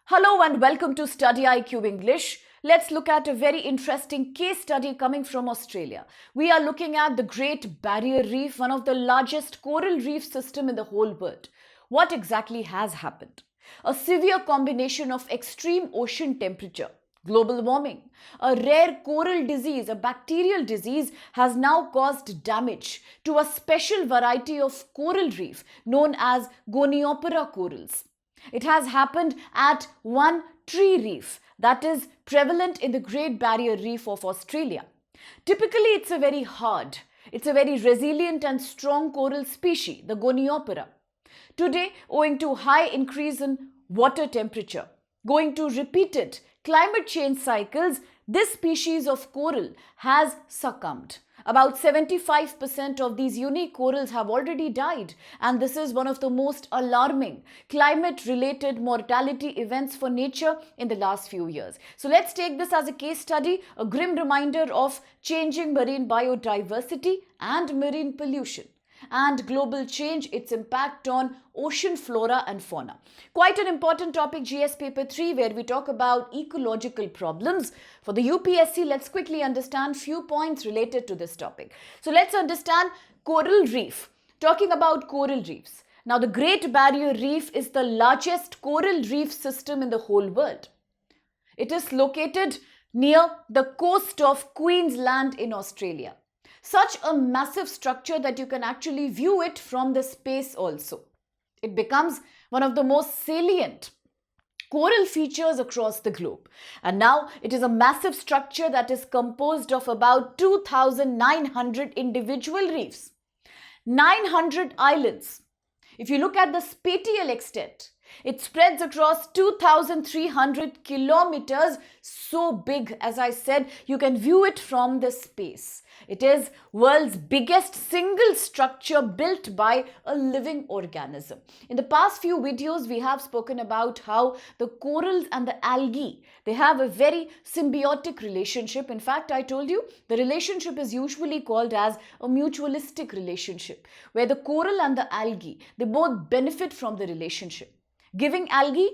Hello and welcome to StudyIQ English. Let's look at a very interesting case study coming from Australia. We are looking at the Great Barrier Reef, one of the largest coral reef system in the whole world. What exactly has happened? A severe combination of extreme ocean temperature, global warming, a rare coral disease, a bacterial disease, has now caused damage to a special variety of coral reef known as Goniopora corals. It has happened at One Tree Reef, that is prevalent in the Great Barrier Reef of Australia. Typically, it's a very resilient and strong coral species, the Goniopora. Today, owing to high increase in water temperature, going to repeated climate change cycles, this species of coral has succumbed. About 75% of these unique corals have already died, and this is one of the most alarming climate-related mortality events for nature in the last few years. So let's take this as a case study, a grim reminder of changing marine biodiversity and marine pollution, and global change, its impact on ocean flora and fauna. Quite an important topic, GS paper 3, where we talk about ecological problems. For the UPSC, let's quickly understand few points related to this topic. So let's understand coral reef. Talking about coral reefs. Now, the Great Barrier Reef is the largest coral reef system in the whole world. It is located near the coast of Queensland in Australia. Such a massive structure that you can actually view it from the space also. It becomes one of the most salient coral features across the globe. And now it is a massive structure that is composed of about 2,900 individual reefs, 900 islands. If you look at the spatial extent, it spreads across 2,300 kilometers, so big, as I said, you can view it from the space. It is world's biggest single structure built by a living organism. In the past few videos, we have spoken about how the corals and the algae, they have a very symbiotic relationship. In fact, I told you the relationship is usually called as a mutualistic relationship, where the coral and the algae, they both benefit from the relationship. Giving algae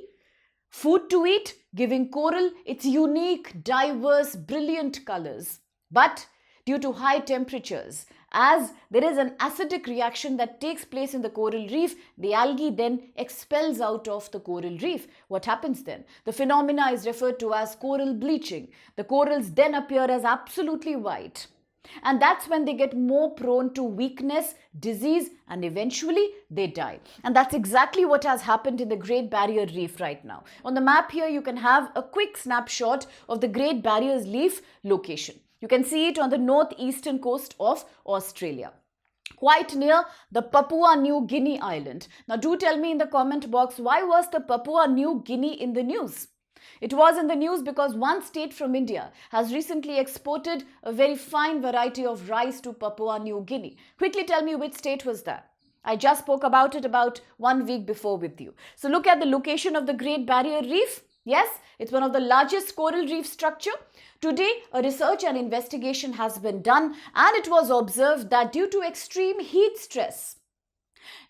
food to eat, giving coral its unique, diverse, brilliant colors. But due to high temperatures, as there is an acidic reaction that takes place in the coral reef, the algae then expels out of the coral reef. What happens then? The phenomena is referred to as coral bleaching. The corals then appear as absolutely white. And that's when they get more prone to weakness, disease, and eventually they die. And that's exactly what has happened in the Great Barrier Reef right now. On the map here, you can have a quick snapshot of the Great Barrier Reef location. You can see it on the northeastern coast of Australia, quite near the Papua New Guinea island. Now do tell me in the comment box, why was the Papua New Guinea in the news? It was in the news because one state from India has recently exported a very fine variety of rice to Papua New Guinea. Quickly tell me which state was that. I just spoke about it about 1 week before with you. So look at the location of the Great Barrier Reef. Yes, it's one of the largest coral reef structure. Today, a research and investigation has been done, and it was observed that due to extreme heat stress,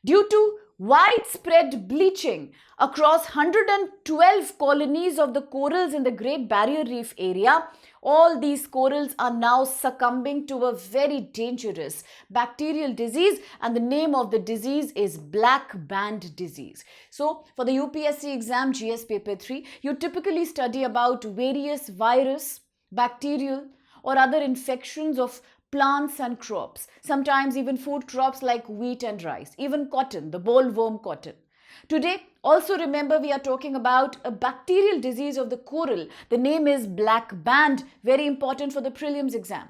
due to widespread bleaching across 112 colonies of the corals in the Great Barrier Reef area, all these corals are now succumbing to a very dangerous bacterial disease, and the name of the disease is black band disease. So for the UPSC exam GS paper 3, you typically study about various virus, bacterial or other infections of plants and crops, sometimes even food crops like wheat and rice, even cotton, the bollworm cotton. Today, also remember, we are talking about a bacterial disease of the coral. The name is black band, very important for the prelims exam.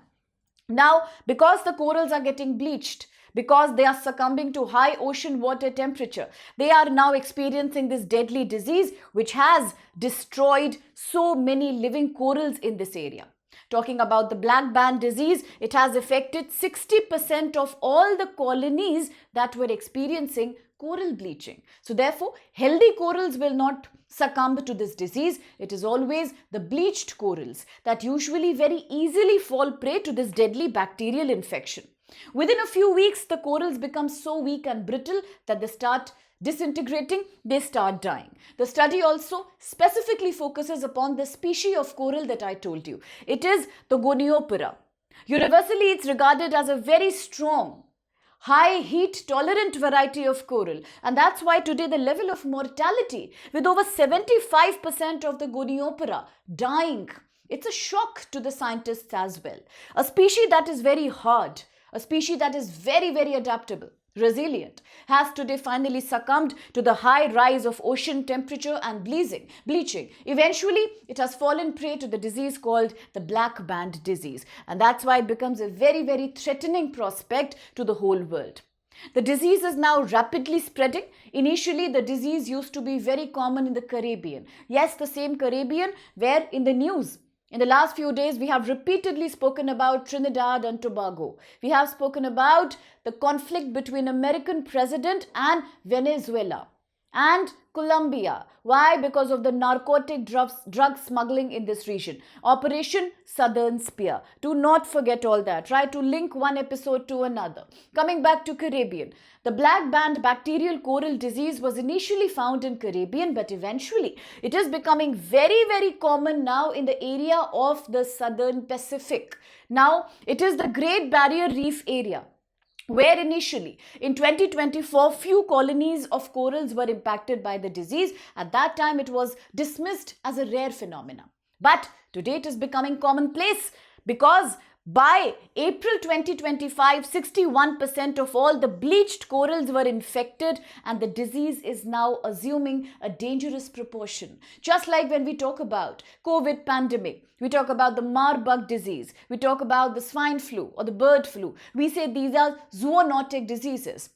Now, because the corals are getting bleached, because they are succumbing to high ocean water temperature, they are now experiencing this deadly disease which has destroyed so many living corals in this area. Talking about the black band disease, it has affected 60% of all the colonies that were experiencing coral bleaching. So therefore, healthy corals will not succumb to this disease. It is always the bleached corals that usually very easily fall prey to this deadly bacterial infection. Within a few weeks, the corals become so weak and brittle that they start disintegrating, they start dying. The study also specifically focuses upon the species of coral that I told you. It is the Goniopora. Universally, it's regarded as a very strong, high heat tolerant variety of coral, and that's why today the level of mortality, with over 75% of the Goniopora dying, it's a shock to the scientists as well. A species that is very hard, a species that is very, very adaptable, resilient, has today finally succumbed to the high rise of ocean temperature and bleaching. Eventually, it has fallen prey to the disease called the black band disease, and that's why it becomes a very, very threatening prospect to the whole world. The disease is now rapidly spreading. Initially, the disease used to be very common in the Caribbean. Yes, the same Caribbean where in the news in the last few days, we have repeatedly spoken about Trinidad and Tobago. We have spoken about the conflict between American president and Venezuela and Colombia. Why? Because of the narcotic drug smuggling in this region. Operation Southern Spear. Do not forget all that. Try to link one episode to another. Coming back to Caribbean. The black band bacterial coral disease was initially found in Caribbean, but eventually it is becoming very, very common now in the area of the Southern Pacific. Now, it is the Great Barrier Reef area, where initially in 2024 few colonies of corals were impacted by the disease. At that time it was dismissed as a rare phenomenon. But today it is becoming commonplace because by April 2025, 61% of all the bleached corals were infected, and the disease is now assuming a dangerous proportion. Just like when we talk about COVID pandemic, we talk about the Marburg disease, we talk about the swine flu or the bird flu. We say these are zoonotic diseases,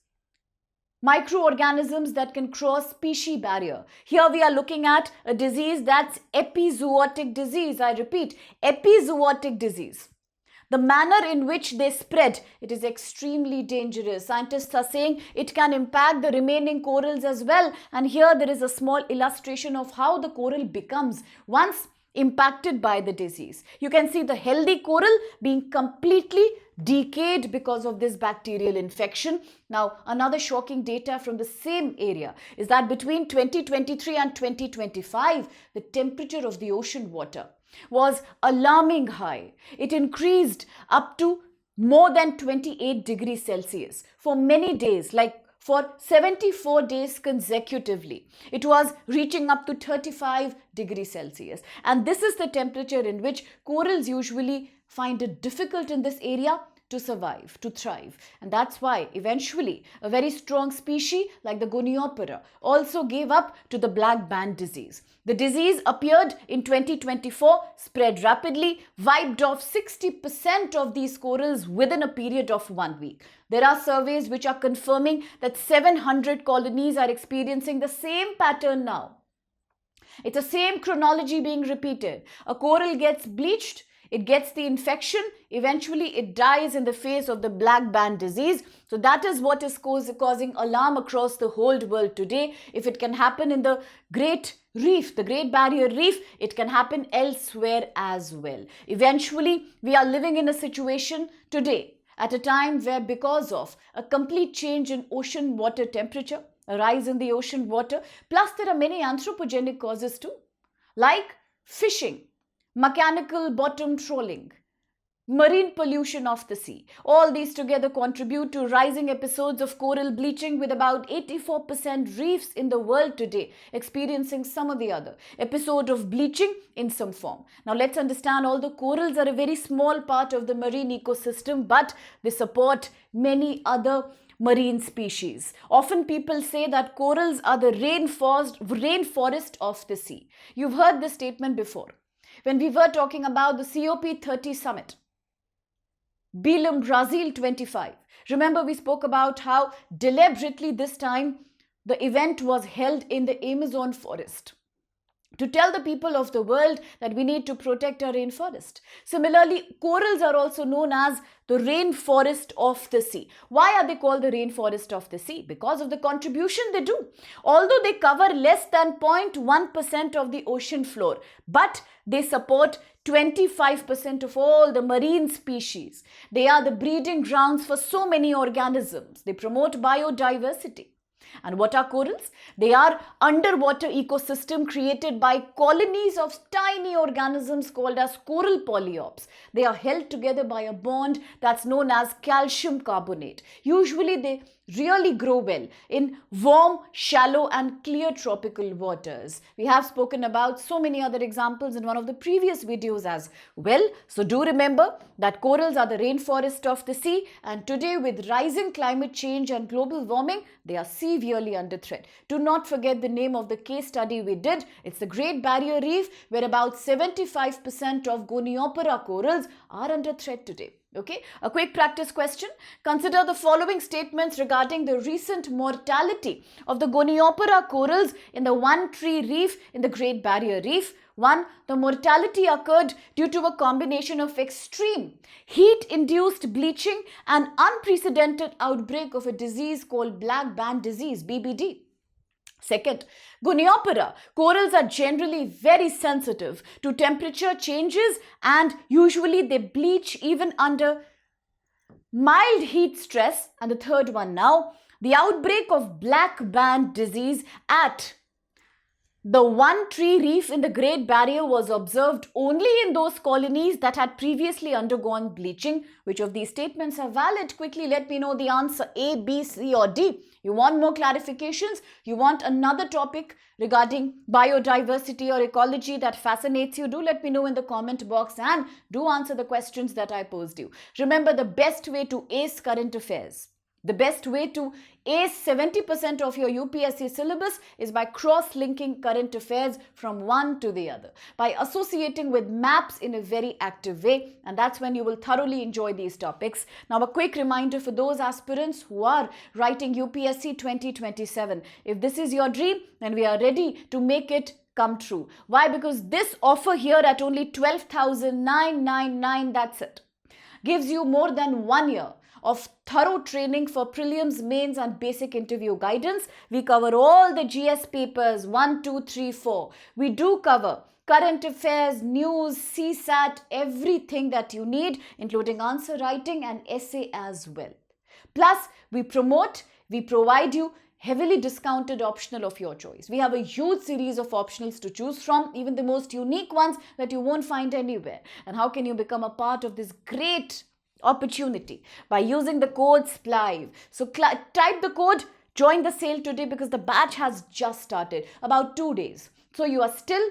microorganisms that can cross species barrier. Here we are looking at a disease that's epizootic disease. I repeat, epizootic disease. The manner in which they spread, it is extremely dangerous. Scientists are saying it can impact the remaining corals as well. And here there is a small illustration of how the coral becomes once impacted by the disease. You can see the healthy coral being completely decayed because of this bacterial infection. Now, another shocking data from the same area is that between 2023 and 2025, the temperature of the ocean water was alarming high. It increased up to more than 28 degrees Celsius for many days, like for 74 days consecutively. It was reaching up to 35 degrees Celsius. And this is the temperature in which corals usually find it difficult in this area to survive, to thrive. And that's why eventually a very strong species like the Goniopora also gave up to the black band disease. The disease appeared in 2024, spread rapidly, wiped off 60% of these corals within a period of 1 week. There are surveys which are confirming that 700 colonies are experiencing the same pattern now. It's the same chronology being repeated. A coral gets bleached, it gets the infection, eventually it dies in the face of the black band disease. So that is what is causing alarm across the whole world today. If it can happen in the Great Reef, the Great Barrier Reef, it can happen elsewhere as well. Eventually, we are living in a situation today at a time where, because of a complete change in ocean water temperature, a rise in the ocean water, plus there are many anthropogenic causes too, like fishing, mechanical bottom trawling, marine pollution of the sea. All these together contribute to rising episodes of coral bleaching, with about 84% reefs in the world today experiencing some or the other episode of bleaching in some form. Now let's understand, although corals are a very small part of the marine ecosystem, but they support many other marine species. Often people say that corals are the rainforest of the sea. You've heard this statement before. When we were talking about the COP30 summit, Belém, Brazil 25. Remember, we spoke about how deliberately this time the event was held in the Amazon forest to tell the people of the world that we need to protect our rainforest. Similarly, corals are also known as the rainforest of the sea. Why are they called the rainforest of the sea? Because of the contribution they do. Although they cover less than 0.1% of the ocean floor, but they support 25% of all the marine species. They are the breeding grounds for so many organisms. They promote biodiversity. And what are corals? They are underwater ecosystem created by colonies of tiny organisms called as coral polyps. They are held together by a bond that's known as calcium carbonate. Usually they really grow well in warm, shallow and clear tropical waters. We have spoken about so many other examples in one of the previous videos as well. So do remember that corals are the rainforest of the sea, and today with rising climate change and global warming, they are severely under threat. Do not forget the name of the case study we did. It's the Great Barrier Reef, where about 75% of Goniopora corals are under threat today. Okay, a quick practice question. Consider the following statements regarding the recent mortality of the Goniopora corals in the One Tree Reef in the Great Barrier Reef. 1. The mortality occurred due to a combination of extreme heat-induced bleaching and unprecedented outbreak of a disease called black band disease, BBD. Second, Goniopora corals are generally very sensitive to temperature changes and usually they bleach even under mild heat stress. And the third one now, the outbreak of black band disease at the One Tree Reef in the Great Barrier was observed only in those colonies that had previously undergone bleaching. Which of these statements are valid? Quickly let me know the answer, A, B, C or D. You want more clarifications? You want another topic regarding biodiversity or ecology that fascinates you? Do let me know in the comment box and do answer the questions that I posed you. Remember, the best way to ace current affairs, the best way to ace 70% of your UPSC syllabus is by cross-linking current affairs from one to the other, by associating with maps in a very active way, and that's when you will thoroughly enjoy these topics. Now, a quick reminder for those aspirants who are writing UPSC 2027. If this is your dream, then we are ready to make it come true. Why? Because this offer here at only 12,999, that's it, gives you more than 1 year of thorough training for prelims, mains and basic interview guidance. We cover all the GS papers 1, 2, 3, 4. We do cover current affairs, news, CSAT, everything that you need, including answer writing and essay as well. Plus, we provide you heavily discounted optional of your choice. We have a huge series of optionals to choose from, even the most unique ones that you won't find anywhere. And how can you become a part of this great opportunity? By using the code SPLIVE. So type the code, join the sale today because the batch has just started, about 2 days. So you are still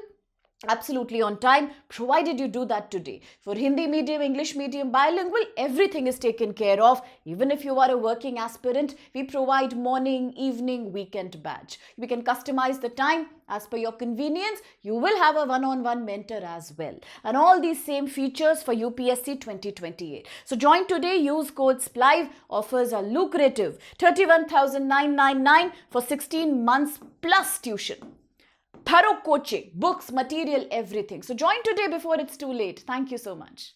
absolutely on time, provided you do that today. For Hindi medium, English medium, bilingual, everything is taken care of. Even if you are a working aspirant, we provide morning, evening, weekend batch. We can customize the time as per your convenience. You will have a one-on-one mentor as well. And all these same features for UPSC 2028. So join today, use code SPLIVE. Offers are lucrative. 31,999 for 16 months plus tuition. Thorough coaching, books, material, everything. So join today before it's too late. Thank you so much.